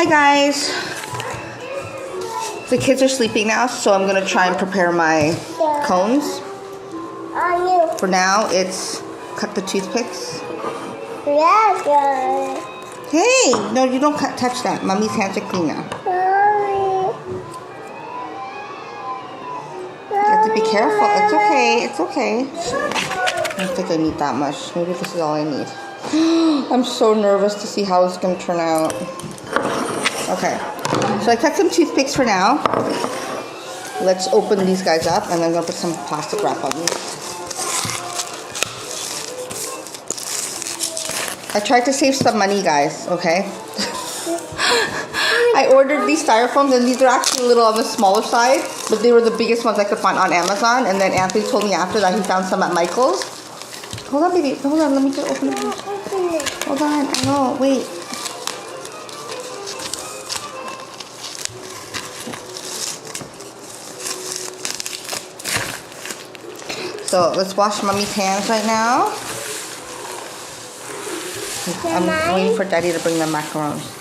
Hi guys. The kids are sleeping now, so I'm gonna try and prepare my cones. For now, it's cut the toothpicks. Hey, no, you don't touch that. Mommy's hands are clean now. You have to be careful. It's okay. It's okay. I don't think I need that much. Maybe this is all I need. I'm so nervous to see how it's going to turn out. Okay. So I cut some toothpicks for now. Let's open these guys up, and I'm going to put some plastic wrap on these. I tried to save some money, guys, okay? I ordered these styrofoams, and these are actually a little on the smaller side, but they were the biggest ones I could find on Amazon. And then Anthony told me after that he found some at Michael's. Hold on, baby. Hold on. Let me just open it first. Hold on. I know. Wait. So let's wash Mommy's hands right now. I'm waiting for Daddy to bring the macarons.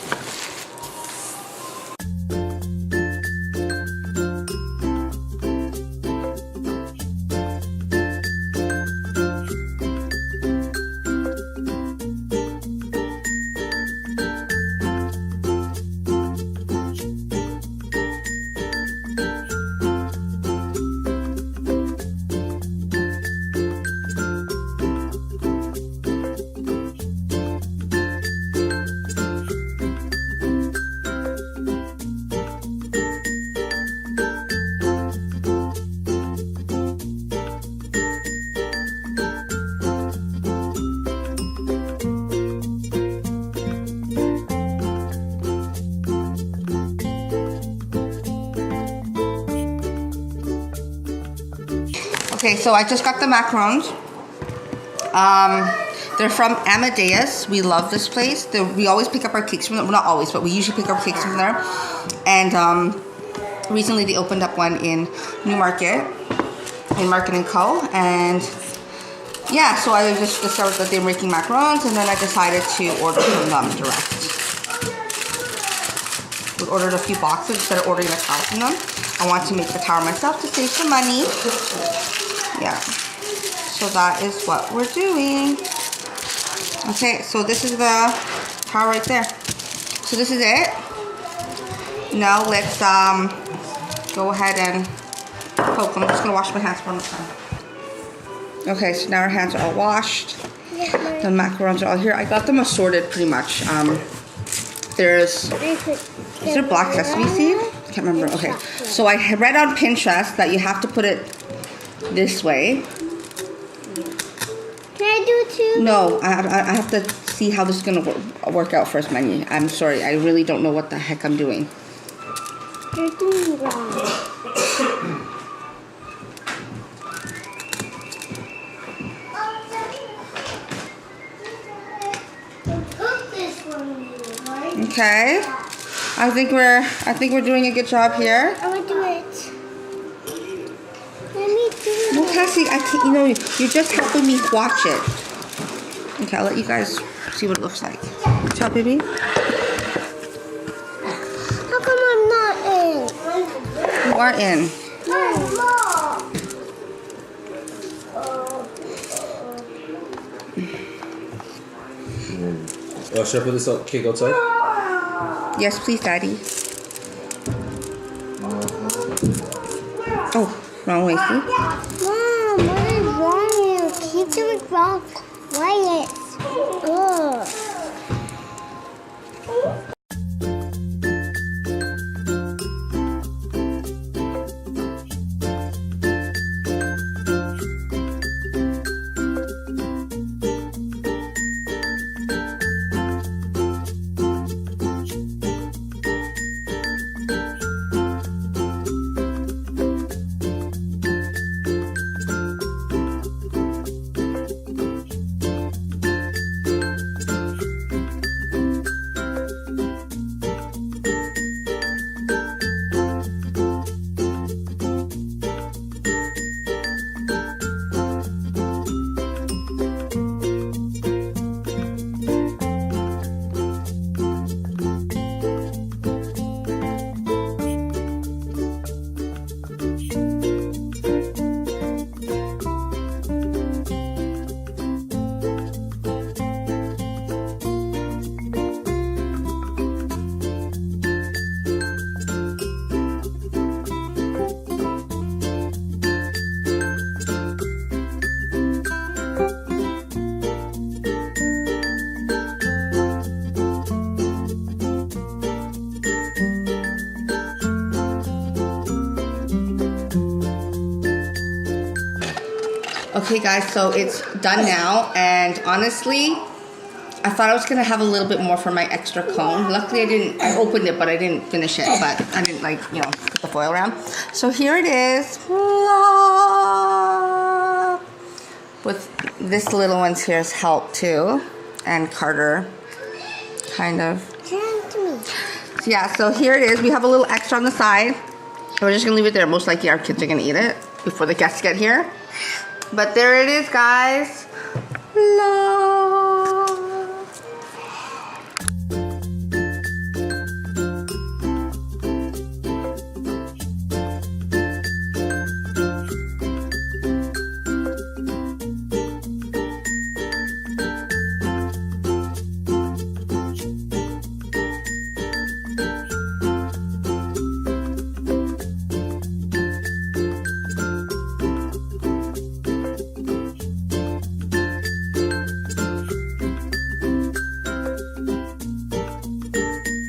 Okay, so I just got the macarons. They're from Amadeus. We love this place. We always pick up our cakes from them. Well, not always, but we usually pick up cakes from there. And recently they opened up one in Newmarket, in Market & Co. And yeah, so I just discovered that they were making macarons, and then I decided to order from them direct. We ordered a few boxes instead of ordering a tower from them. I want to make the tower myself to save some money. Yeah, so that is what we're doing. Okay, so this is the tower right there. So this is it. Now let's go ahead and poke. I'm just gonna wash my hands one more time. Okay, so now our hands are all washed. The macarons are all here. I got them assorted pretty much. Is there black sesame seed? I can't remember. Okay, so I read on Pinterest that you have to put it this way. Can I do it too? No, I have to see how this is going to work out first, Manny. I'm sorry. I really don't know what the heck I'm doing. You're doing wrong. Okay. I think we're doing a good job here. I want to do it. Let me do it. No, Cassie, I can't. You know, you're just helping me watch it. Okay, I'll let you guys see what it looks like. Good job, baby. How come I'm not in? You are in. No. Should I put this cake outside? Yes, please, Daddy. Oh, wrong way, see? Mom, what is wrong here? Keep doing wrong. Quiet. Ugh. Okay guys, so it's done now, and honestly, I thought I was gonna have a little bit more for my extra cone. Luckily I opened it, but I didn't finish it, but I didn't put the foil around. So here it is. With this little one's here's help too, and Carter, kind of. Yeah, so here it is. We have a little extra on the side. We're just gonna leave it there. Most likely our kids are gonna eat it before the guests get here. But there it is, guys. Love.